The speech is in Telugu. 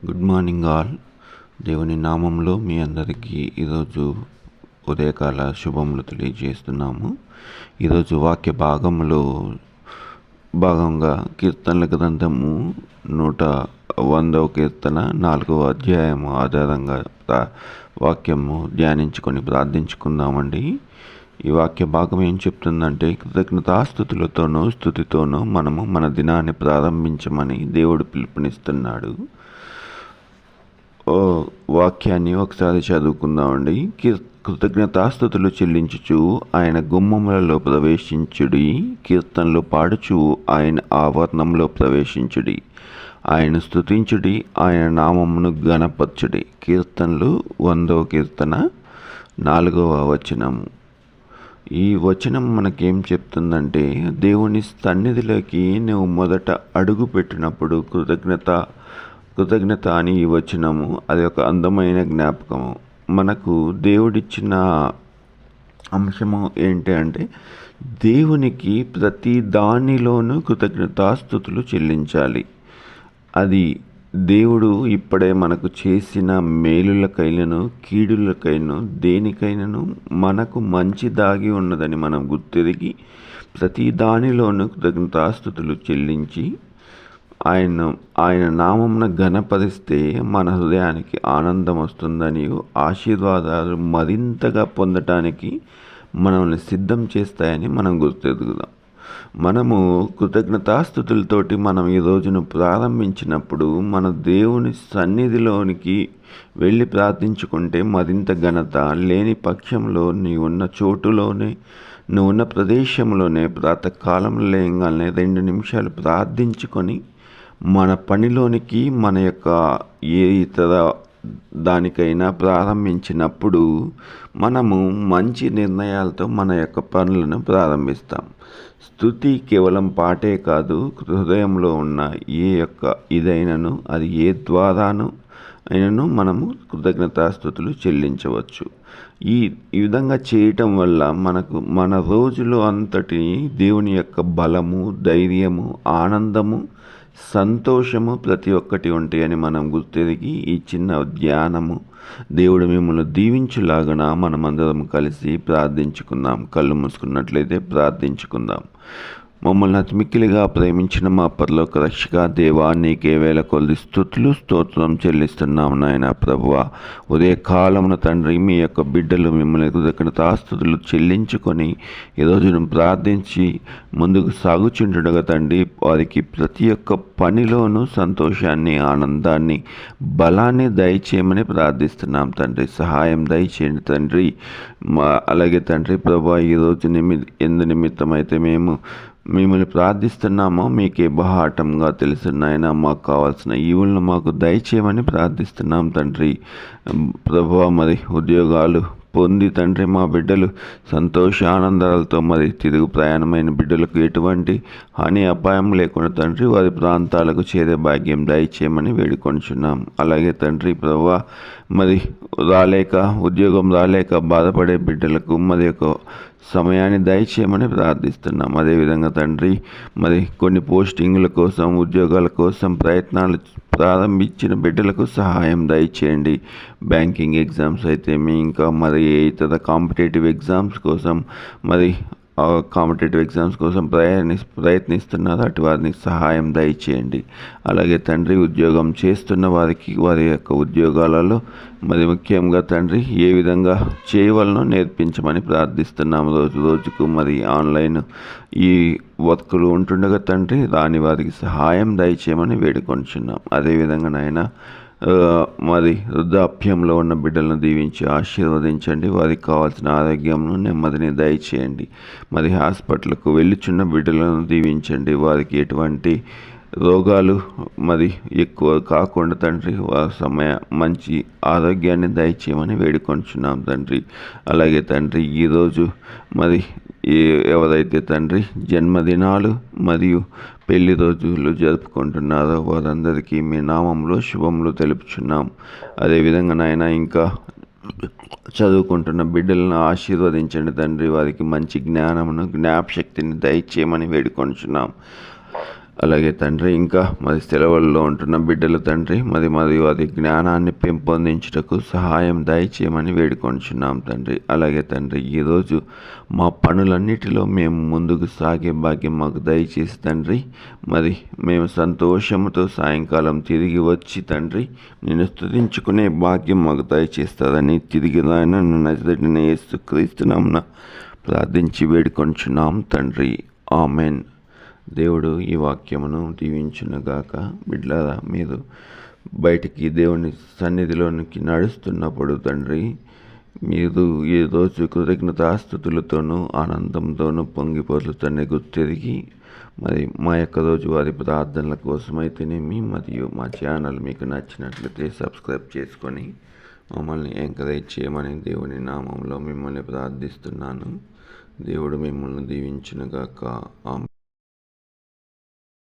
Good morning all. దేవుని నామంలో మీ అందరికీ ఈరోజు ఉదయకాల శుభములు తెలియజేస్తున్నాము. ఈరోజు వాక్య భాగంగా కీర్తనల గ్రంథము 100వ కీర్తన 4వ అధ్యాయము ఆధారంగా వాక్యము ధ్యానించుకొని ప్రార్థించుకుందామండి. ఈ వాక్య భాగం ఏం చెప్తుందంటే, కృతజ్ఞతాస్తుతులతోనూ స్తుతితోనూ మనము మన దినాన్ని ప్రారంభించమని దేవుడు పిలుపునిస్తున్నాడు. వాక్యాన్ని ఒకసారి చదువుకుందామండి. కృతజ్ఞతాస్తుతులు చెల్లించుచు ఆయన గుమ్మములలో ప్రవేశించుడి, కీర్తనలు పాడుచు ఆయన ఆవరణంలో ప్రవేశించుడి, ఆయన స్తుతించుడి, ఆయన నామమును ఘనపరచుడి. కీర్తనలు 100వ కీర్తన 4వ వచనము. ఈ వచనం మనకేం చెప్తుందంటే, దేవుని సన్నిధిలోకి నువ్వు మొదట అడుగు పెట్టినప్పుడు కృతజ్ఞత అని ఈ వచనము, అది ఒక అందమైన జ్ఞాపకము. మనకు దేవుడిచ్చిన అంశము ఏంటి అంటే, దేవునికి ప్రతి దానిలోనూ కృతజ్ఞతాస్తుతులు చెల్లించాలి. అది దేవుడు ఇప్పుడే మనకు చేసిన మేలులకైనను కీడులకైనా దేనికైనాను మనకు మంచి దాగి ఉన్నదని మనం గుర్తెరిగి ప్రతి దానిలోనూ కృతజ్ఞతాస్తుతులు చెల్లించి ఆయన నామమున ఘనపరిస్తే మన హృదయానికి ఆనందం వస్తుందని, ఆశీర్వాదాలు మరింతగా పొందటానికి మనల్ని సిద్ధం చేస్తాయని మనం గుర్తెరుగుదాం. మనము కృతజ్ఞతాస్తుతులతోటి మనం ఈ రోజును ప్రారంభించినప్పుడు మన దేవుని సన్నిధిలోనికి వెళ్ళి ప్రార్థించుకుంటే మరింత ఘనత. లేని పక్షంలో నీవున్న చోటులోనే, నువ్వున్న ప్రదేశంలోనే ప్రాతకాలంలో లేగానే 2 నిమిషాలు ప్రార్థించుకొని మన పనిలోనికి, మన యొక్క ఏ ఇతర దానికైనా ప్రారంభించినప్పుడు మనము మంచి నిర్ణయాలతో మన యొక్క పనులను ప్రారంభిస్తాం. స్తుతి కేవలం పాటే కాదు, హృదయంలో ఉన్న ఏ యొక్క ఇదైనను, అది ఏ ద్వారాను అయినను మనము కృతజ్ఞతాస్తుతులు చెల్లించవచ్చు. ఈ విధంగా చేయటం వల్ల మన రోజులో అంతటిని దేవుని యొక్క బలము, ధైర్యము, ఆనందము, సంతోషము ప్రతి ఒక్కటి ఉంటాయని మనం గుర్తెరిగి ఈ చిన్న ధ్యానము దేవుడు మిమ్మల్ని దీవించులాగన మనమందరం కలిసి ప్రార్థించుకుందాం. కళ్ళు మూసుకున్నట్లయితే ప్రార్థించుకుందాం. మమ్మల్ని అతి మిక్కిలిగా ప్రేమించిన మా పరలోక రక్షక దేవా, నీకే వేల కొద్ది స్తుతులు స్తోత్రం చెల్లిస్తున్నాం నాయన ప్రభువా. ఉదయకాలమున తండ్రి, మీ యొక్క బిడ్డలు మిమ్మల్ని కృతజ్ఞతాస్తుతులు చెల్లించుకొని ఈరోజును ప్రార్థించి ముందుకు సాగుచుండగా తండ్రి, వారికి ప్రతి ఒక్క పనిలోనూ సంతోషాన్ని, ఆనందాన్ని, బలాన్ని దయచేయమని ప్రార్థిస్తున్నాం తండ్రి. సహాయం దయచేయండి తండ్రి. అలాగే తండ్రి ప్రభువా, ఈరోజు ఎందు నిమిత్తమైతే మేము మిమ్మల్ని ప్రార్థిస్తున్నామో మీకే బహాటంగా తెలుసున్నాయన, మాకు కావాల్సిన ఈవులను మాకు దయచేయమని ప్రార్థిస్తున్నాం తండ్రి. ప్రభువా, మరి ఉద్యోగాలు పొంది తండ్రి మా బిడ్డలు సంతోష ఆనందాలతో మరి తిరుగు ప్రయాణమైన బిడ్డలకు ఎటువంటి హాని అపాయం లేకుండా తండ్రి వారి ప్రాంతాలకు చేరే భాగ్యం దయచేయమని వేడుకొంచున్నాం. అలాగే తండ్రి ప్రభువా, మరి ఉద్యోగం రాలేక బాధపడే బిడ్డలకు మరి యొక్క సమయాన్ని దయచేయమని ప్రార్థిస్తున్నాం. అదేవిధంగా తండ్రి, మరి కొన్ని పోస్టింగుల కోసం, ఉద్యోగాల కోసం ప్రయత్నాలు ప్రారంభించిన బిడ్డలకు సహాయం దయచేయండి. బ్యాంకింగ్ ఎగ్జామ్స్ అయితే ఇంకా మరి ఇతర కాంపిటేటివ్ ఎగ్జామ్స్ కోసం ప్రయత్నిస్తున్నారు, అటు వారిని సహాయం దయచేయండి. అలాగే తండ్రి, ఉద్యోగం చేస్తున్న వారికి వారి యొక్క ఉద్యోగాలలో మరి ముఖ్యంగా తండ్రి ఏ విధంగా చేయవలనో నేర్పించమని ప్రార్థిస్తున్నాము. రోజుకు మరి ఆన్లైన్ ఈ వర్కులు ఉంటుండగా తండ్రి రాని వారికి సహాయం దయచేయమని వేడుకొంచున్నాం. అదేవిధంగా నాయన, మరి వృద్ధాప్యంలో ఉన్న బిడ్డలను దీవించి ఆశీర్వదించండి. వారికి కావాల్సిన ఆరోగ్యంను, నెమ్మదిని దయచేయండి. మరి హాస్పిటల్కు వెళ్ళుచున్న బిడ్డలను దీవించండి. వారికి ఎటువంటి రోగాలు మరి ఎక్కువ కాకుండా తండ్రి మంచి ఆరోగ్యాన్ని దయచేయమని వేడుకొంచున్నాం తండ్రి. అలాగే తండ్రి, ఈరోజు మరి ఎవరైతే తండ్రి జన్మదినాలు మరియు పెళ్లి రోజులు జరుపుకుంటున్నారో వారందరికీ మీ నామంలో శుభములు తెలుపుచున్నాం. అదేవిధంగా నాయన, ఇంకా చదువుకుంటున్న బిడ్డలను ఆశీర్వదించండి తండ్రి. వారికి మంచి జ్ఞానమును, జ్ఞాపశక్తిని దయచేయమని వేడుకొంచున్నాం. అలాగే తండ్రి ఇంకా మరి సెలవుల్లో ఉంటున్న బిడ్డలు తండ్రి మరియు అది జ్ఞానాన్ని పెంపొందించుటకు సహాయం దయచేయమని వేడుకొంచున్నాం తండ్రి. అలాగే తండ్రి ఈరోజు మా పనులన్నిటిలో మేము ముందుకు సాగే భాగ్యం మాకు దయచేసి తండ్రి, మరి మేము సంతోషంతో సాయంకాలం తిరిగి వచ్చి తండ్రి నేను స్తుతించుకునే భాగ్యం మాకు దయచేస్తారని తిరిగి రాయన నజరేయుడైన యేసుక్రీస్తు నామమున ప్రార్థించి వేడుకొంచున్నాం తండ్రి. ఆమెన్. దేవుడు ఈ వాక్యమును దీవించునుగాక. బిడ్డలారా, మీరు బయటికి దేవుని సన్నిధిలోనికి నడుస్తున్నప్పుడు తండ్రి మీరు ఈరోజు కృతజ్ఞతాస్తుతులతోనూ ఆనందంతోనూ పొంగిపోతున్న గుర్తిరిగి మరి మా యొక్క రోజువారి ప్రార్థనల కోసమైతేనేమి మరియు మా ఛానల్ మీకు నచ్చినట్లయితే సబ్స్క్రైబ్ చేసుకొని మమ్మల్ని ఎంకరేజ్ చేయమని దేవుని నామంలో మిమ్మల్ని ప్రార్థిస్తున్నాను. దేవుడు మిమ్మల్ని దీవించునుగాక. ఆమేన్.